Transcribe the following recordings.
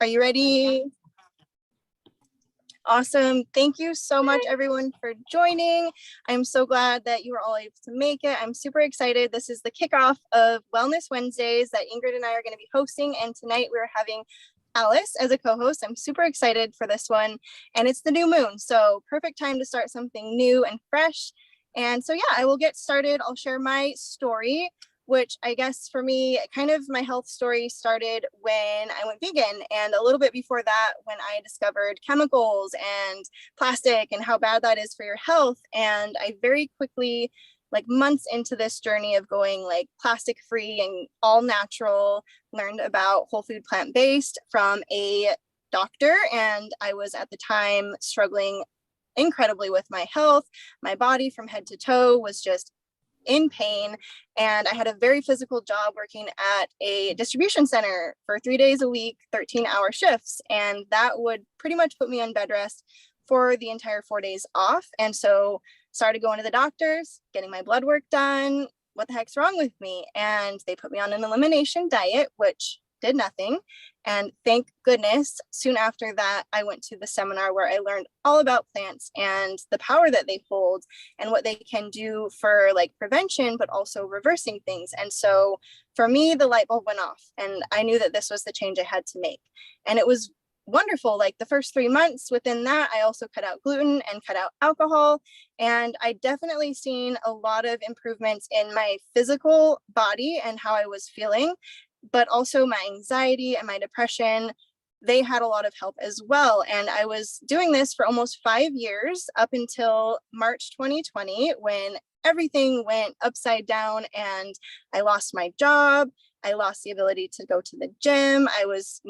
Are you ready? Awesome. Thank you so much, everyone, for joining. I'm so glad that you were all able to make it. I'm super excited. This is the kickoff of Wellness Wednesdays that Ingrid and I are going to be hosting. And tonight we're having Alice as a co-host. I'm super excited for this one. And it's the new moon. So perfect time to start something new and fresh. And so, yeah, I will get started. I'll share my story, which I guess for me, kind of my health story started when I went vegan, and a little bit before that when I discovered chemicals and plastic and how bad that is for your health. And I very quickly, like months into this journey of going like plastic free and all natural, learned about whole food plant-based from a doctor. And I was at the time struggling incredibly with my health. My body from head to toe was just in pain, and I had a very physical job working at a distribution center for 3 days a week, 13-hour shifts, and that would pretty much put me on bed rest for the entire 4 days off. And so started going to the doctors, getting my blood work done. What the heck's wrong with me? And they put me on an elimination diet, which did nothing. And thank goodness, soon after that, I went to the seminar where I learned all about plants and the power that they hold and what they can do for like prevention, but also reversing things. And so for me, the light bulb went off, and I knew that this was the change I had to make. And it was wonderful. Like the first 3 months within that, I also cut out gluten and cut out alcohol. And I definitely seen a lot of improvements in my physical body and how I was feeling, but also my anxiety and my depression. They had a lot of help as well. And I was doing this for almost 5 years up until March 2020, when everything went upside down and I lost my job. I lost the ability to go to the gym. I was,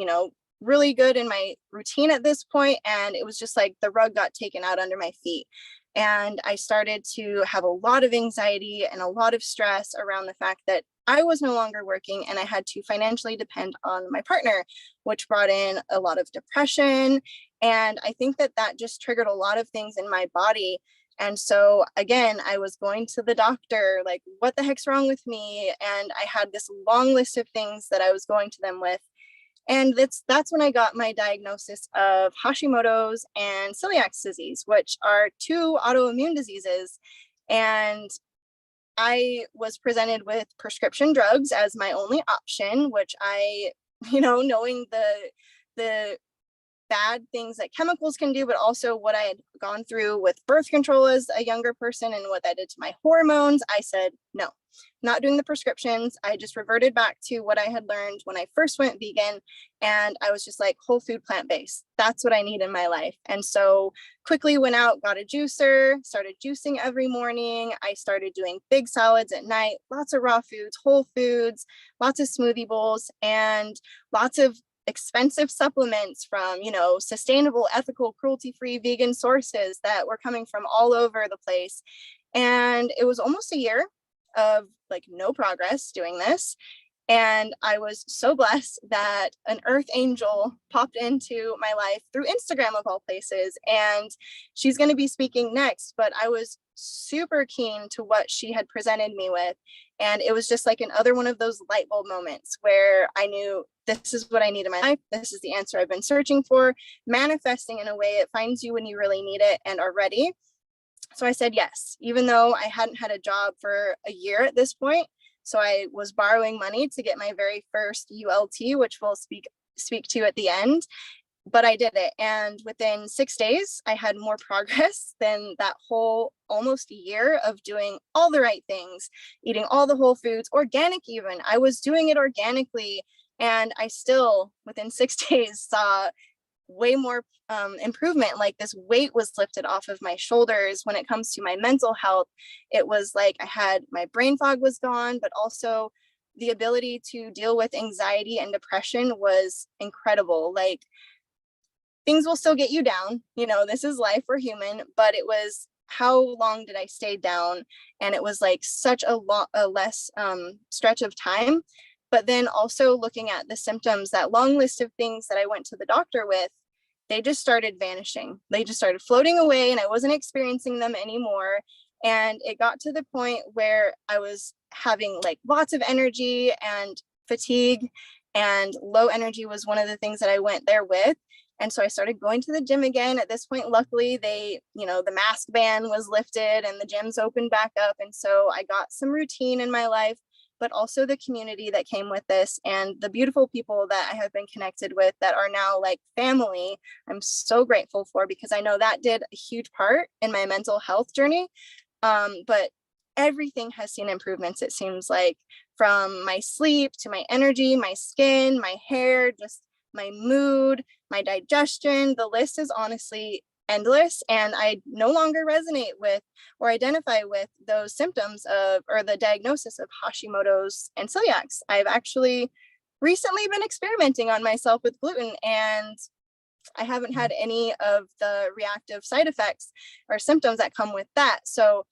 really good in my routine at this point, and it was just like the rug got taken out under my feet. And I started to have a lot of anxiety and a lot of stress around the fact that I was no longer working and I had to financially depend on my partner, which brought in a lot of depression. And I think that that just triggered a lot of things in my body. And so again, I was going to the doctor, like, what the heck's wrong with me? And I had this long list of things that I was going to them with. And that's when I got my diagnosis of Hashimoto's and celiac disease, which are 2 autoimmune diseases. And I was presented with prescription drugs as my only option, which I, knowing the bad things that chemicals can do, but also what I had gone through with birth control as a younger person and what that did to my hormones, I said, no, not doing the prescriptions. I just reverted back to what I had learned when I first went vegan. And I was just like, whole food plant-based. That's what I need in my life. And so quickly went out, got a juicer, started juicing every morning. I started doing big salads at night, lots of raw foods, whole foods, lots of smoothie bowls, and lots of expensive supplements from, sustainable, ethical, cruelty-free vegan sources that were coming from all over the place. And it was almost a year of like no progress doing this. And I was so blessed that an earth angel popped into my life through Instagram of all places. And she's going to be speaking next, but I was super keen to what she had presented me with. And it was just like another one of those light bulb moments where I knew this is what I need in my life. This is the answer I've been searching for, manifesting in a way it finds you when you really need it and are ready. So I said yes, even though I hadn't had a job for a year at this point. So I was borrowing money to get my very first ULT, which we'll speak to at the end. But I did it. And within 6 days, I had more progress than that whole almost a year of doing all the right things, eating all the whole foods, organic even. I was doing it organically. And I still, within 6 days, saw way more improvement. Like this weight was lifted off of my shoulders. When it comes to my mental health, it was like my brain fog was gone, but also the ability to deal with anxiety and depression was incredible. Like, things will still get you down, this is life, we're human, but it was how long did I stay down? And it was like such a less stretch of time. But then also looking at the symptoms, that long list of things that I went to the doctor with, they just started vanishing. They just started floating away, and I wasn't experiencing them anymore. And it got to the point where I was having like lots of energy and fatigue, and low energy was one of the things that I went there with. And so I started going to the gym again. At this point, luckily, the mask ban was lifted and the gyms opened back up. And so I got some routine in my life, but also the community that came with this and the beautiful people that I have been connected with that are now like family. I'm so grateful for, because I know that did a huge part in my mental health journey. But everything has seen improvements, it seems like, from my sleep to my energy, my skin, my hair, just my mood, my digestion. The list is honestly endless, and I no longer resonate with or identify with those symptoms of, or the diagnosis of Hashimoto's and celiacs. I've actually recently been experimenting on myself with gluten, and I haven't had any of the reactive side effects or symptoms that come with that. So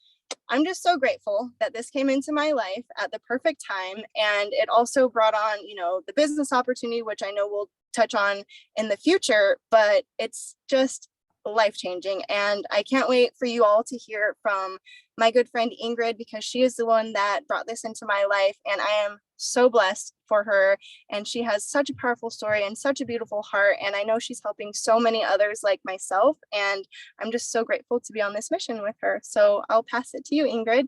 I'm just so grateful that this came into my life at the perfect time. And it also brought on, the business opportunity, which I know we'll touch on in the future, but it's just life-changing. And I can't wait for you all to hear from my good friend Ingrid, because she is the one that brought this into my life. And I am so blessed for her. And she has such a powerful story and such a beautiful heart. And I know she's helping so many others like myself. And I'm just so grateful to be on this mission with her. So I'll pass it to you, Ingrid.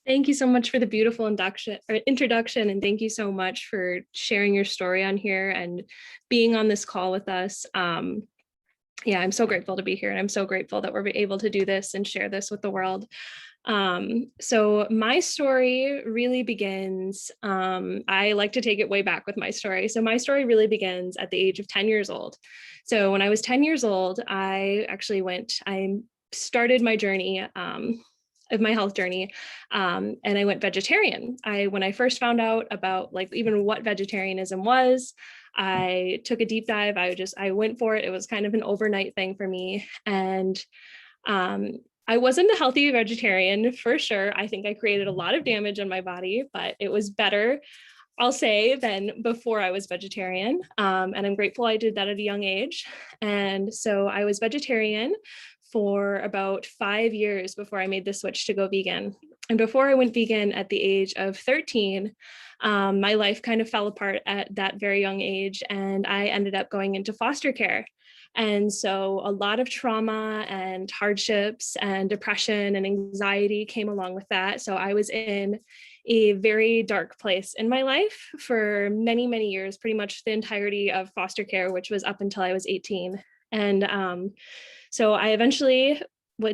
Thank you so much for the beautiful introduction, and thank you so much for sharing your story on here and being on this call with us. Yeah, I'm so grateful to be here, and I'm so grateful that we're able to do this and share this with the world. So my story really begins, I like to take it way back with my story. So my story really begins at the age of 10 years old. So when I was 10 years old, I started my journey, of my health journey, and I went vegetarian. When I first found out about even what vegetarianism was, I took a deep dive. I went for it. It was kind of an overnight thing for me. And I wasn't a healthy vegetarian for sure. I think I created a lot of damage in my body, but it was better, I'll say, than before I was vegetarian. And I'm grateful I did that at a young age. And so I was vegetarian for about 5 years before I made the switch to go vegan. And before I went vegan at the age of 13, my life kind of fell apart at that very young age, and I ended up going into foster care. And so a lot of trauma and hardships and depression and anxiety came along with that. So I was in a very dark place in my life for many, many years, pretty much the entirety of foster care, which was up until I was 18. And so I eventually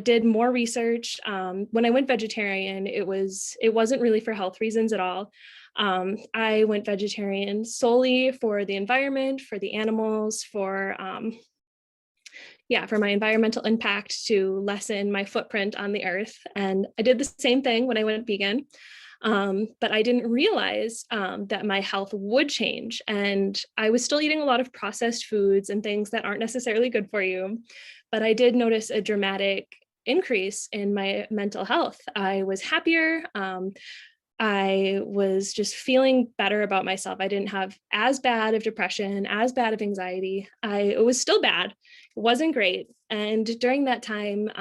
did more research. When I went vegetarian, it wasn't really for health reasons at all. I went vegetarian solely for the environment, for the animals, for my environmental impact, to lessen my footprint on the earth. And I did the same thing when I went vegan. But I didn't realize that my health would change. And I was still eating a lot of processed foods and things that aren't necessarily good for you. But I did notice a dramatic increase in my mental health. I was happier. I was just feeling better about myself. I didn't have as bad of depression, as bad of anxiety. It was still bad. It wasn't great. And during that time,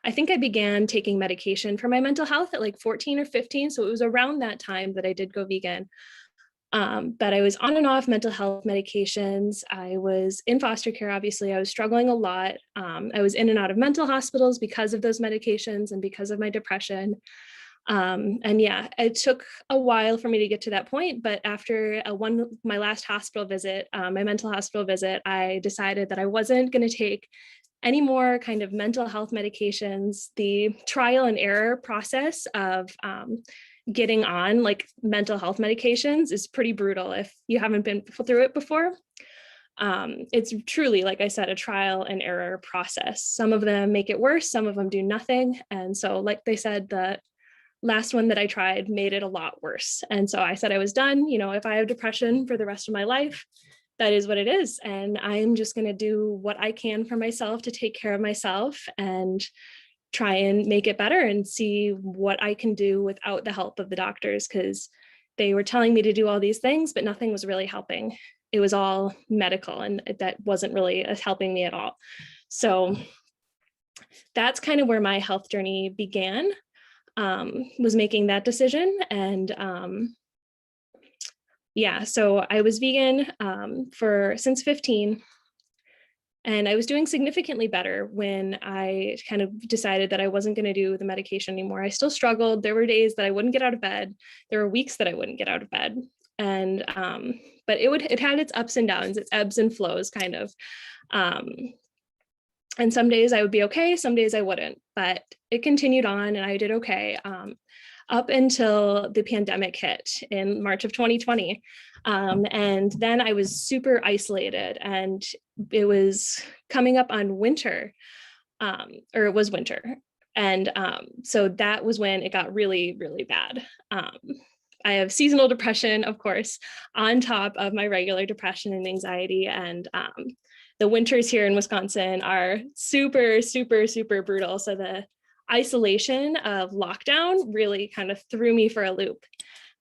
I think I began taking medication for my mental health at like 14 or 15. So it was around that time that I did go vegan. But I was on and off mental health medications. I was in foster care, obviously. I was struggling a lot. I was in and out of mental hospitals because of those medications and because of my depression. And yeah, it took a while for me to get to that point. But after my last hospital visit, my mental hospital visit, I decided that I wasn't going to take any more kind of mental health medications. The trial and error process of getting on like mental health medications is pretty brutal if you haven't been through it before. It's truly, like I said, a trial and error process. Some of them make it worse, some of them do nothing. And so, like they said, the last one that I tried made it a lot worse. And so I said I was done. If I have depression for the rest of my life, that is what it is. And I'm just going to do what I can for myself to take care of myself and try and make it better and see what I can do without the help of the doctors, because they were telling me to do all these things, but nothing was really helping. It was all medical, and that wasn't really helping me at all. So that's kind of where my health journey began, was making that decision. And Yeah, so I was vegan for since 15, and I was doing significantly better when I kind of decided that I wasn't going to do the medication anymore. I still struggled. There were days that I wouldn't get out of bed. There were weeks that I wouldn't get out of bed. And but it had its ups and downs, its ebbs and flows kind of. Um, and some days I would be okay, some days I wouldn't, but it continued on and I did okay. Up until the pandemic hit in March of 2020. And then I was super isolated, and it was coming up on winter, or it was winter. And so that was when it got really, really bad. I have seasonal depression, of course, on top of my regular depression and anxiety. And the winters here in Wisconsin are super, super, super brutal. So the isolation of lockdown really kind of threw me for a loop.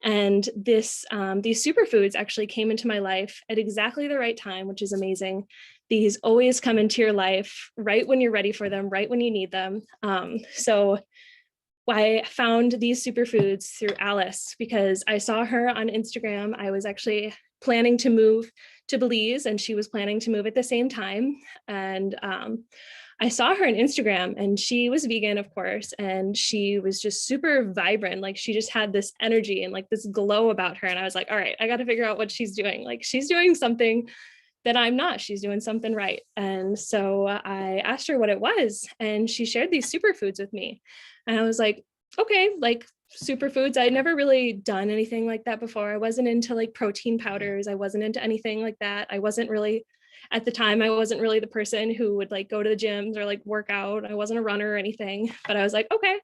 And these superfoods actually came into my life at exactly the right time, which is amazing. These always come into your life right when you're ready for them, right when you need them. So I found these superfoods through Alice because I saw her on Instagram. I was actually planning to move to Belize, and she was planning to move at the same time. And I saw her on Instagram, and she was vegan, of course, and she was just super vibrant. Like, she just had this energy and like this glow about her. And I was like, all right, I got to figure out what she's doing. Like, she's doing something that I'm not. She's doing something right. And so I asked her what it was, and she shared these superfoods with me. And I was like, okay, like superfoods. I'd never really done anything like that before. I wasn't into like protein powders. I wasn't into anything like that. I wasn't really, at the time, I wasn't really the person who would like go to the gyms or like work out. I wasn't a runner or anything, but I was like, okay,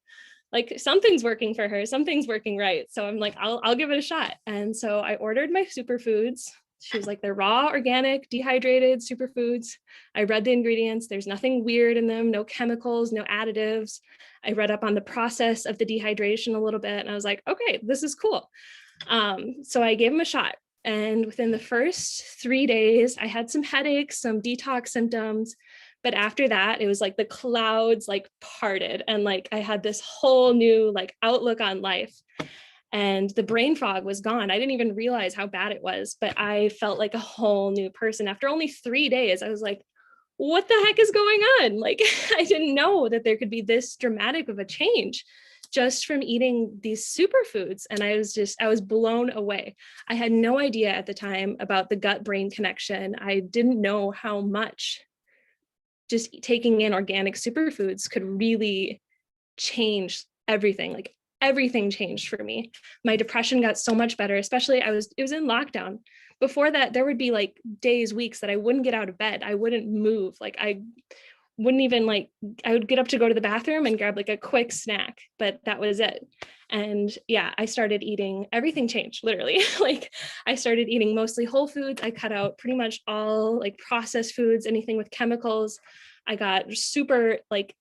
like something's working for her. Something's working right. So I'm like, I'll give it a shot. And so I ordered my superfoods. She was like, they're raw, organic, dehydrated superfoods. I read the ingredients. There's nothing weird in them, no chemicals, no additives. I read up on the process of the dehydration a little bit, and I was like, okay, this is cool. So I gave them a shot. And within the first 3 days, I had some headaches, some detox symptoms. But after that, it was like the clouds like parted, and like I had this whole new like outlook on life. And the brain fog was gone. I didn't even realize how bad it was, but I felt like a whole new person. After only 3 days, I was like, what the heck is going on? Like, I didn't know that there could be this dramatic of a change just from eating these superfoods. And I was blown away. I had no idea at the time about the gut brain connection. I didn't know how much just taking in organic superfoods could really change everything. Like, everything changed for me. My depression got so much better, especially it was in lockdown. Before that, there would be like days, weeks that I wouldn't get out of bed. I wouldn't move. Like, I wouldn't even like, I would get up to go to the bathroom and grab like a quick snack, but that was it. And yeah, I started eating, everything changed literally. Like, I started eating mostly whole foods. I cut out pretty much all like processed foods, anything with chemicals. I got super like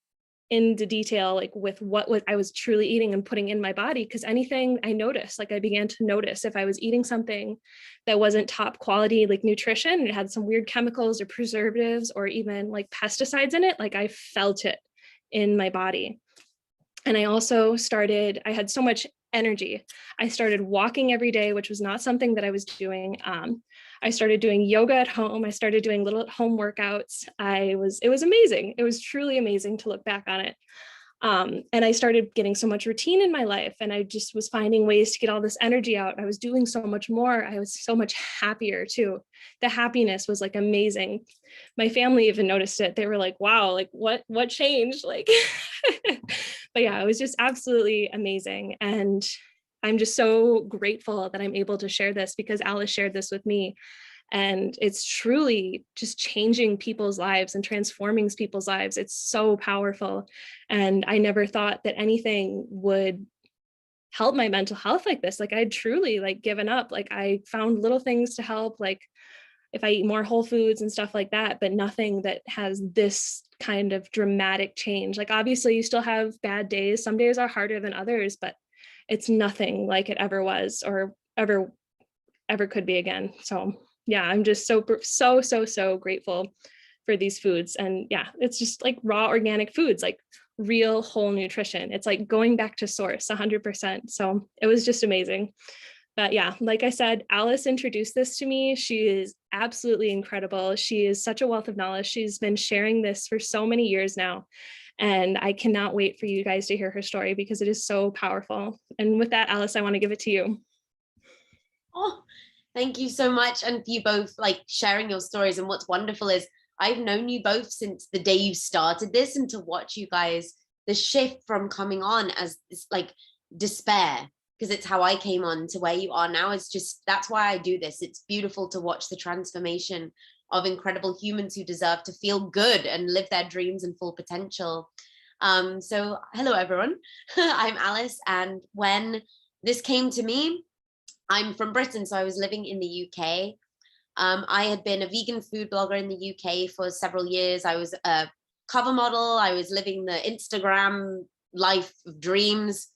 into detail, like with what I was truly eating and putting in my body. Because anything I noticed, like I began to notice if I was eating something that wasn't top quality, like nutrition, it had some weird chemicals or preservatives or even like pesticides in it, like I felt it in my body. And I had so much energy. I started walking every day, which was not something that I was doing. I started doing yoga at home. I started doing little at home workouts. It was amazing. It was truly amazing to look back on it. And I started getting so much routine in my life, and I just was finding ways to get all this energy out. I was doing so much more. I was so much happier too. The happiness was like amazing. My family even noticed it. They were like, wow, like what changed? Like, but yeah, it was just absolutely amazing. And I'm just so grateful that I'm able to share this because Alice shared this with me. And it's truly just changing people's lives and transforming people's lives. It's so powerful. And I never thought that anything would help my mental health like this. Like, I'd truly like given up. Like, I found little things to help, like if I eat more whole foods and stuff like that, but nothing that has this kind of dramatic change. Like, obviously you still have bad days. Some days are harder than others, but it's nothing like it ever was or ever could be again. So yeah, I'm just so grateful for these foods. And yeah, it's just like raw organic foods, like real whole nutrition. It's like going back to source 100%. So it was just amazing. But yeah, like I said, Alice introduced this to me. She is absolutely incredible. She is such a wealth of knowledge. She's been sharing this for so many years now. And I cannot wait for you guys to hear her story because it is so powerful. And with that, Alice, I want to give it to you. Oh, thank you so much. And for you both like sharing your stories. And what's wonderful is I've known you both since the day you started this, and to watch you guys, the shift from coming on as this like despair, because it's how I came on, to where you are now. It's just, that's why I do this. It's beautiful to watch the transformation of incredible humans who deserve to feel good and live their dreams and full potential. So hello, everyone. I'm Alice. And when this came to me, I'm from Britain, so I was living in the UK. I had been a vegan food blogger in the UK for several years. I was a cover model. I was living the Instagram life of dreams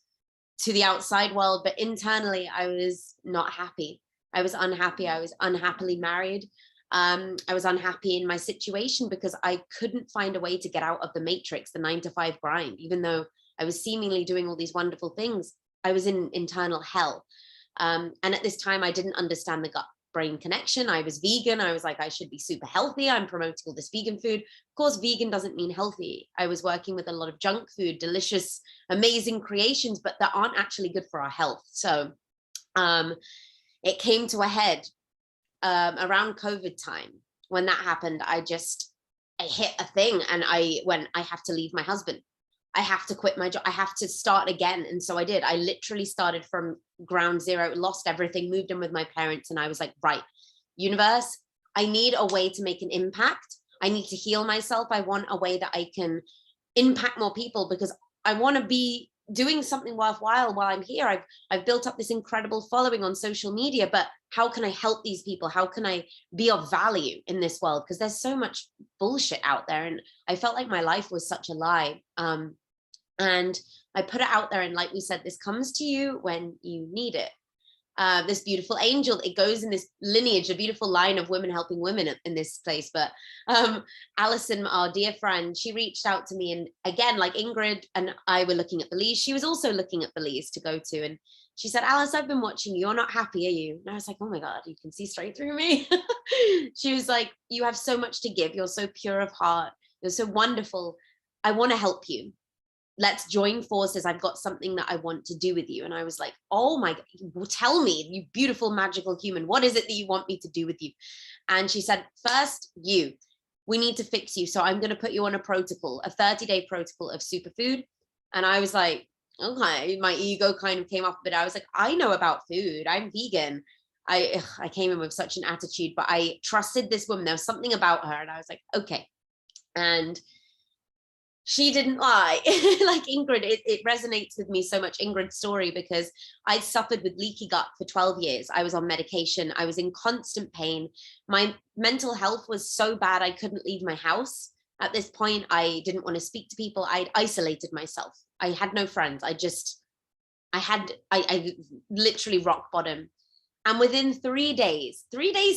to the outside world, but internally I was not happy. I was unhappy. I was unhappily married. I was unhappy in my situation because I couldn't find a way to get out of the matrix, the 9-to-5 grind. Even though I was seemingly doing all these wonderful things, I was in internal hell. And at this time, I didn't understand the gut brain connection. I was vegan. I was like, I should be super healthy. I'm promoting all this vegan food. Of course, vegan doesn't mean healthy. I was working with a lot of junk food, delicious, amazing creations, but that aren't actually good for our health. So it came to a head around COVID time. When that happened, I hit a thing, and I have to leave my husband. I have to quit my job. I have to start again. And so I did. I literally started from ground zero, lost everything, moved in with my parents. And I was like, right, universe, I need a way to make an impact. I need to heal myself. I want a way that I can impact more people, because I want to be doing something worthwhile while I'm here. I've built up this incredible following on social media, but how can I help these people? How can I be of value in this world? Because there's so much bullshit out there. And I felt like my life was such a lie. And I put it out there, and like we said, this comes to you when you need it. This beautiful angel, it goes in this lineage, a beautiful line of women helping women in this place. But Alison, our dear friend, she reached out to me, and again, like Ingrid and I were looking at Belize, she was also looking at Belize to go to, and she said, Alice, I've been watching you. You're not happy, are you? And I was like, oh my God, you can see straight through me. She was like, you have so much to give. You're so pure of heart. You're so wonderful. I want to help you. Let's join forces. I've got something that I want to do with you. And I was like, oh my God, tell me, you beautiful, magical human, what is it that you want me to do with you? And she said, first, we need to fix you. So I'm going to put you on a protocol, a 30-day protocol of superfood. And I was like, okay, my ego kind of came up a bit. I was like, I know about food. I'm vegan. I came in with such an attitude, but I trusted this woman. There was something about her. And I was like, okay. And she didn't lie. Like Ingrid, it resonates with me so much, Ingrid's story, because I suffered with leaky gut for 12 years. I was on medication. I was in constant pain. My mental health was so bad, I couldn't leave my house. At this point, I didn't want to speak to people. I'd isolated myself. I had no friends. I literally rock bottom. And within 3 days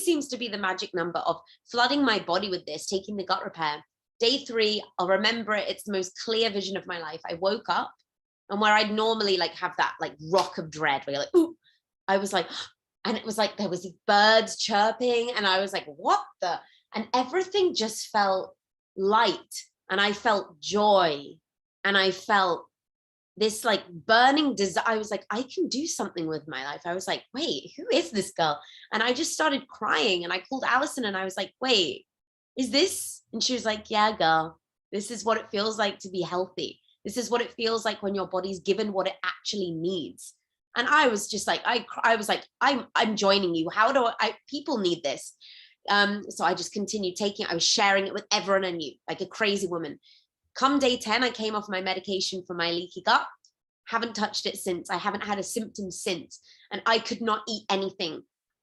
seems to be the magic number of flooding my body with this, taking the gut repair. Day 3, I'll remember it. It's the most clear vision of my life. I woke up, and where I'd normally like have that like rock of dread where you're like, ooh, I was like, and it was like, there was these birds chirping, and I was like, what the, and everything just felt light, and I felt joy, and I felt this like burning desire. I was like, I can do something with my life. I was like, wait, who is this girl? And I just started crying, and I called Alison, and I was like, wait, is this? And she was like, yeah, girl, this is what it feels like to be healthy. This is what it feels like when your body's given what it actually needs. And I was just like, I was like, I'm joining you. How do people need this? So I just continued taking it. I was sharing it with everyone I knew, like a crazy woman. Come day 10, I came off my medication for my leaky gut. Haven't touched it since. I haven't had a symptom since. And I could not eat anything.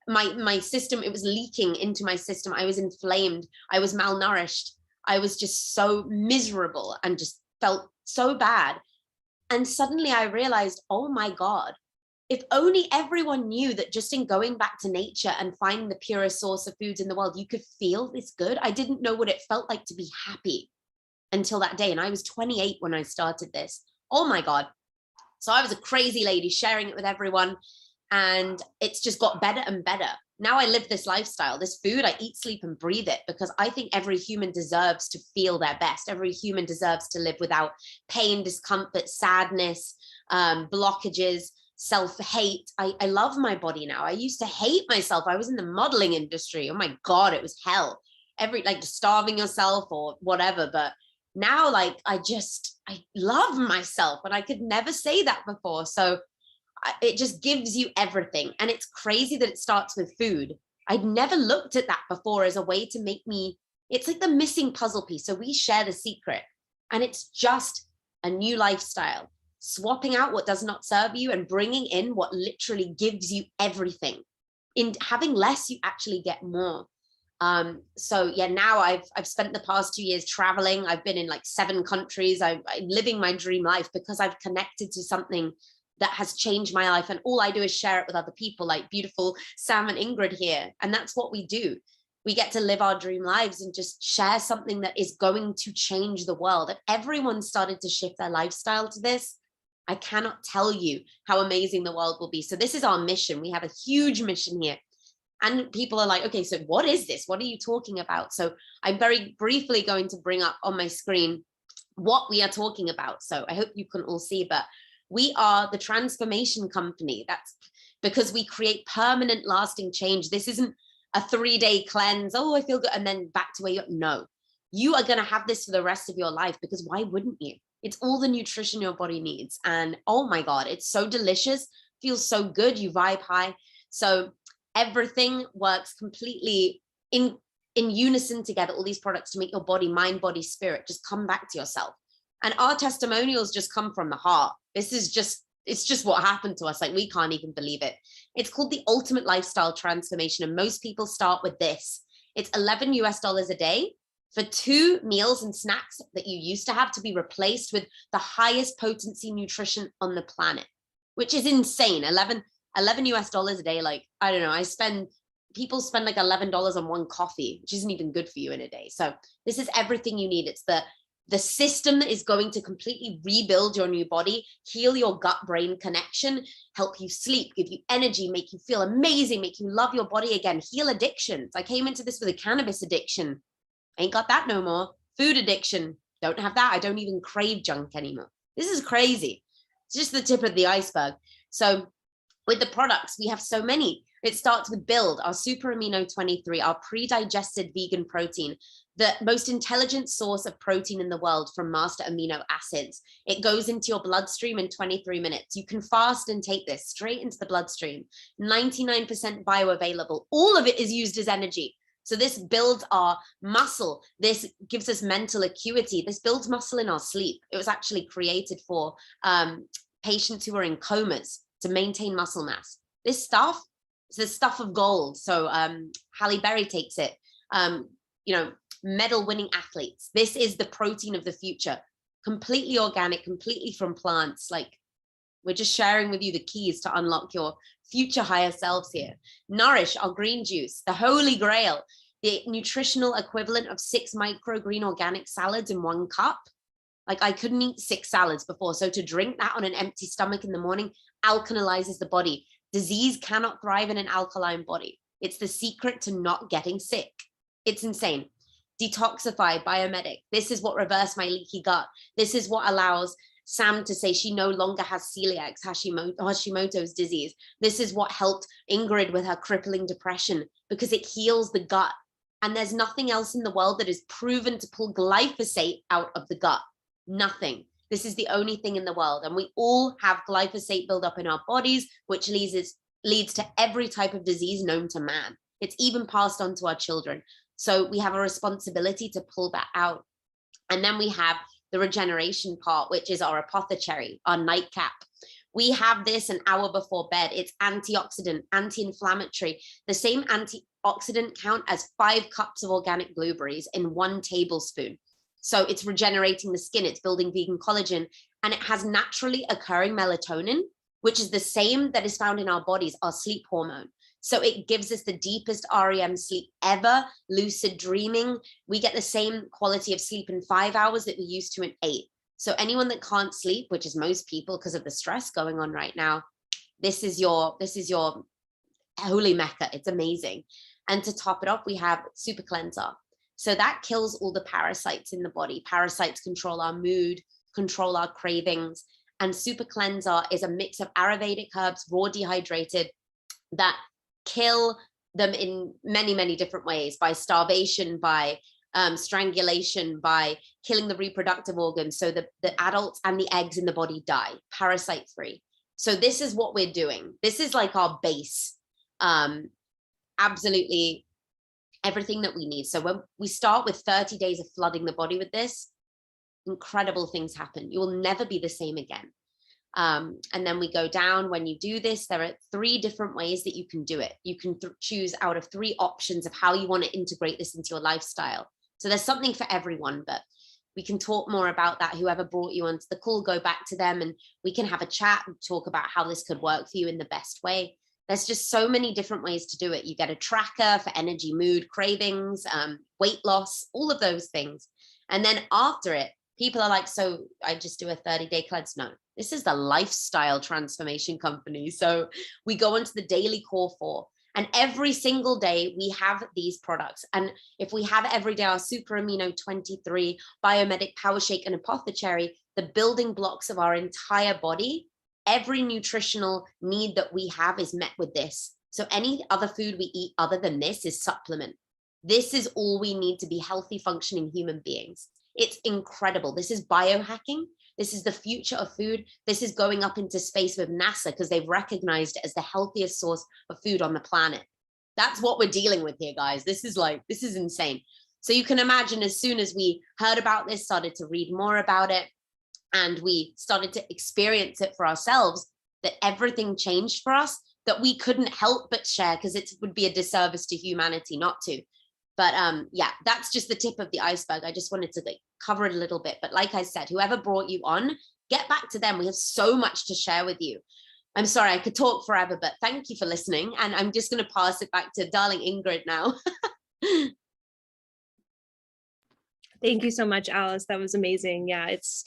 My system, it was leaking into my system. I was inflamed. I was malnourished. I was just so miserable and just felt so bad. And suddenly I realized, oh my God, if only everyone knew that just in going back to nature and finding the purest source of foods in the world, you could feel this good. I didn't know what it felt like to be happy until that day. And I was 28 when I started this. Oh my God. So I was a crazy lady sharing it with everyone. And it's just got better and better. Now I live this lifestyle, this food, I eat, sleep, and breathe it, because I think every human deserves to feel their best. Every human deserves to live without pain, discomfort, sadness, blockages, self-hate. I love my body now. I used to hate myself. I was in the modeling industry. Oh my God, it was hell. Like starving yourself or whatever. But now, like, I love myself, and I could never say that before. So it just gives you everything. And it's crazy that it starts with food. I'd never looked at that before as a way to make me, it's like the missing puzzle piece. So we share the secret, and it's just a new lifestyle, swapping out what does not serve you and bringing in what literally gives you everything. In having less, you actually get more. So yeah, now I've spent the past 2 years traveling. I've been in like 7 countries. I'm living my dream life because I've connected to something that has changed my life. And all I do is share it with other people, like beautiful Sam and Ingrid here. And that's what we do. We get to live our dream lives and just share something that is going to change the world. If everyone started to shift their lifestyle to this, I cannot tell you how amazing the world will be. So this is our mission. We have a huge mission here. And people are like, okay, so what is this? What are you talking about? So I'm very briefly going to bring up on my screen what we are talking about. So I hope you can all see, but we are the transformation company. That's because we create permanent, lasting change. This isn't a 3-day cleanse. Oh, I feel good. And then back to where you're. No, you are going to have this for the rest of your life, because why wouldn't you? It's all the nutrition your body needs. And oh my God, it's so delicious. Feels so good. You vibe high. So everything works completely in unison together. All these products to make your body, mind, body, spirit, just come back to yourself. And our testimonials just come from the heart. This is just, it's just what happened to us. Like, we can't even believe it. It's called the ultimate lifestyle transformation. And most people start with this. It's $11 a day for 2 meals and snacks that you used to have to be replaced with the highest potency nutrition on the planet, which is insane. $11 a day. Like, I don't know, people spend like $11 on one coffee, which isn't even good for you in a day. So this is everything you need. It's the system that is going to completely rebuild your new body, heal your gut-brain connection, help you sleep, give you energy, make you feel amazing, make you love your body again, heal addictions. I came into this with a cannabis addiction. Ain't got that no more. Food addiction. Don't have that. I don't even crave junk anymore. This is crazy. It's just the tip of the iceberg. So with the products, we have so many. It starts with Build, our Super Amino 23, our pre-digested vegan protein, the most intelligent source of protein in the world from master amino acids. It goes into your bloodstream in 23 minutes. You can fast and take this straight into the bloodstream. 99% bioavailable. All of it is used as energy. So this builds our muscle. This gives us mental acuity. This builds muscle in our sleep. It was actually created for patients who are in comas to maintain muscle mass. This stuff is the stuff of gold. So Halle Berry takes it. Medal winning athletes. This is the protein of the future. Completely organic, completely from plants. Like, we're just sharing with you the keys to unlock your future higher selves here. Nourish, our green juice, the holy grail, the nutritional equivalent of 6 microgreen organic salads in 1 cup. Like, I couldn't eat 6 salads before. So to drink that on an empty stomach in the morning alkalizes the body. Disease cannot thrive in an alkaline body. It's the secret to not getting sick. It's insane. Detoxify, Biomedic. This is what reversed my leaky gut. This is what allows Sam to say she no longer has celiac, Hashimoto's disease. This is what helped Ingrid with her crippling depression, because it heals the gut. And there's nothing else in the world that is proven to pull glyphosate out of the gut. Nothing. This is the only thing in the world. And we all have glyphosate buildup in our bodies, which leads to every type of disease known to man. It's even passed on to our children. So we have a responsibility to pull that out. And then we have the regeneration part, which is our apothecary, our nightcap. We have this an hour before bed. It's antioxidant, anti-inflammatory, the same antioxidant count as 5 cups of organic blueberries in 1 tablespoon. So it's regenerating the skin, it's building vegan collagen, and it has naturally occurring melatonin, which is the same that is found in our bodies, our sleep hormone. So it gives us the deepest REM sleep ever, lucid dreaming. We get the same quality of sleep in 5 hours that we used to in 8. So anyone that can't sleep, which is most people because of the stress going on right now, this is your holy mecca. It's amazing. And to top it off, we have Super Cleanser. So that kills all the parasites in the body. Parasites control our mood, control our cravings. And Super Cleanser is a mix of Ayurvedic herbs, raw dehydrated, that kill them in many, many different ways, by starvation, by strangulation, by killing the reproductive organs, so that the adults and the eggs in the body die, parasite free. So this is what we're doing. This is like our base. Absolutely everything that we need. So when we start with 30 days of flooding the body with this, incredible things happen. You will never be the same again. And then we go down. When you do this, there are 3 different ways that you can do it. You can choose out of 3 options of how you want to integrate this into your lifestyle. So there's something for everyone, but we can talk more about that. Whoever brought you onto the call, go back to them and we can have a chat and talk about how this could work for you in the best way. There's just so many different ways to do it. You get a tracker for energy, mood, cravings, weight loss, all of those things. And then after it, people are like, so I just do a 30-day cleanse? No, this is the lifestyle transformation company. So we go into the daily core 4, and every single day we have these products. And if we have every day our Super Amino 23, Biomedic Power Shake, and Apothecary, the building blocks of our entire body, every nutritional need that we have is met with this. So any other food we eat other than this is supplement. This is all we need to be healthy, functioning human beings. It's incredible. This is biohacking. This is the future of food. This is going up into space with NASA because they've recognized it as the healthiest source of food on the planet. That's what we're dealing with here, guys. This is insane. So you can imagine, as soon as we heard about this, started to read more about it, and we started to experience it for ourselves, that everything changed for us, that we couldn't help but share, because it would be a disservice to humanity not to. But yeah, that's just the tip of the iceberg. I just wanted to cover it a little bit. But like I said, whoever brought you on, get back to them. We have so much to share with you. I'm sorry, I could talk forever, but thank you for listening. And I'm just going to pass it back to darling Ingrid now. Thank you so much, Alice. That was amazing. Yeah, it's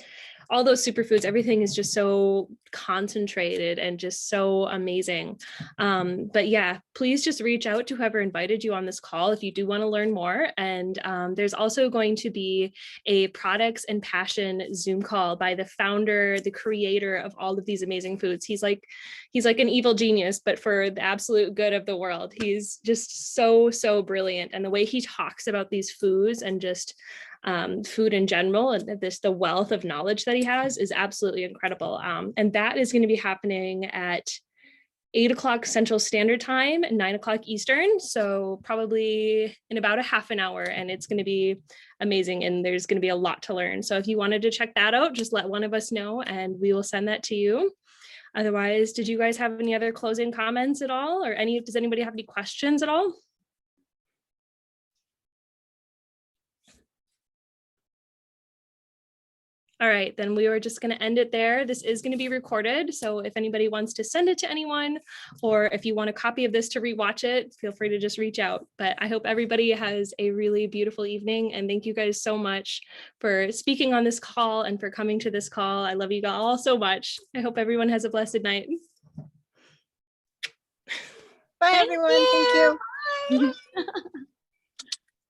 all those superfoods, everything is just so concentrated and just so amazing. But yeah, please just reach out to whoever invited you on this call if you do want to learn more. And there's also going to be a products and passion Zoom call by the founder, the creator of all of these amazing foods. He's like an evil genius, but for the absolute good of the world. He's just so, so brilliant. And the way he talks about these foods and just food in general, and the wealth of knowledge that he has is absolutely incredible. And that is going to be happening at 8 o'clock Central Standard Time, 9 o'clock Eastern. So probably in about a half an hour, and it's going to be amazing. And there's going to be a lot to learn. So if you wanted to check that out, just let one of us know and we will send that to you. Otherwise, did you guys have any other closing comments at all? Or does anybody have any questions at all? All right, then we are just going to end it there. This is going to be recorded. So if anybody wants to send it to anyone, or if you want a copy of this to rewatch it, feel free to just reach out. But I hope everybody has a really beautiful evening. And thank you guys so much for speaking on this call and for coming to this call. I love you all so much. I hope everyone has a blessed night. Bye, everyone. Thank you. Bye.